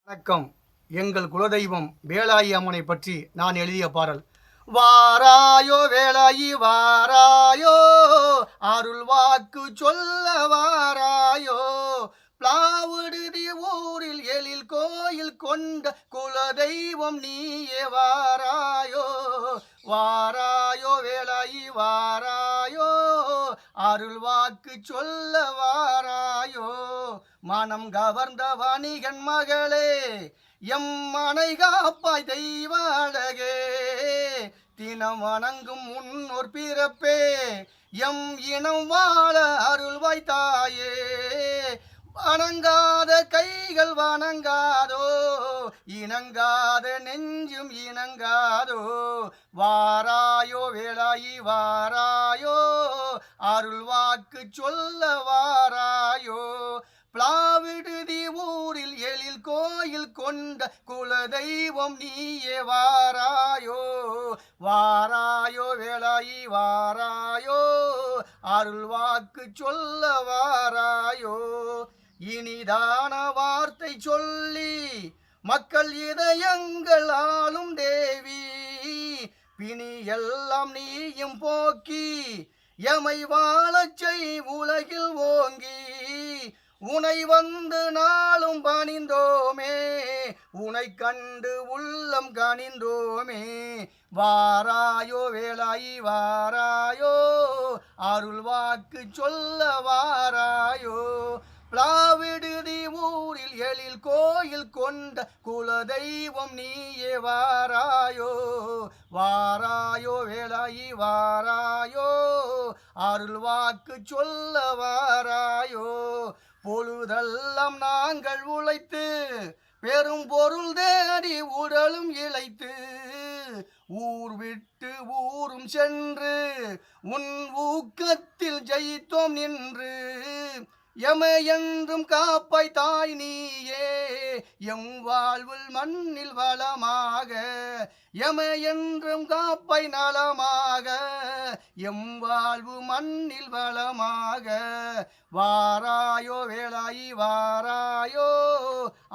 வணக்கம். எங்கள் குலதெய்வம் வேலாயி அம்மனை பற்றி நான் எழுதிய பாடல். வாராயோ வேலாயி வாராயோ, அருள் வாக்கு சொல்ல வாராயோ, பிளாவிடுதி ஊரில் எழில் கோயில் கொண்ட குலதெய்வம் நீயே வாராயோ. வாராயோ வேலாயி வாராயோ, அருள் வாக்கு சொல்ல வாராயோ, மனம் கவர்ந்த வணிகன் மகளே, எம் மனை காப்பாய் தெய்வ அழகே, தினம் வணங்கும் முன்னோர் பிறப்பே, எம் இனம் வாழ அருள்வாய் தாயே. வணங்காத கைகள் வணங்காதோ, இணங்காத நெஞ்சும் இணங்காதோ, வாராயோ வேலாயி வாராயோ, அருள் வாக்கு சொல்ல வாராயோ, பிளாவிடுதி ஊரில் எழில் கோயில் கொண்ட குலதெய்வம் நீயே வாராயோ. வாராயோ வேலாயி வாராயோ, அருள் வாக்கு சொல்ல வாராயோ, இனிதான வார்த்தை சொல்லி மக்கள் இதயங்கள் ஆளும் தேவி, பிணி எல்லாம் நீயும் போக்கி எமை வாழச் செய் உலகில் ஓங்கி, உனை வந்து நாளும் பணிந்தோமே, உனை கண்டு உள்ளம் கனிந்தோமே, வாராயோ வேலாயி வாராயோ, அருள் வாக்கு சொல்ல வாராயோ, பிளாவிடுதி ஊரில் எழில் கோயில் கொண்ட குலதெய்வம் நீயே வாராயோ. வாராயோ வேலாயி வாராயோ, அருள் வாக்கு சொல்ல வாராயோ, பொழுதெல்லாம் நாங்கள் உழைத்து பெரும் பொருள் தேடி உடலும் இழைத்து, ஊர் விட்டு ஊரும் சென்று உன் ஊக்கத்தில் ஜெயித்தோம் நின்று, எமை என்றும் காப்பாய் தாய் நீயே, எம் வாழ்வில் மண்ணில் வளமாக, எமை என்றும் காப்பாய் நலமாக, எம் வாழ்வு மண்ணில் வளமாக, வாராயோ வேலாயி வாராயோ,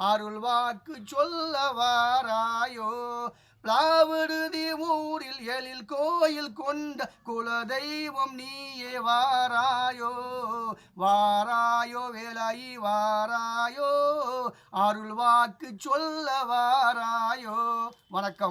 அருள் வாக்கு சொல்ல வாராயோ, பிளாவிடுதி ஊரில் எழில் கோயில் கொண்ட குலதெய்வம் நீயே வாராயோ. வாராயோ வேலாயி வாராயோ, அருள் வாக்கு சொல்ல வாராயோ. வணக்கம்.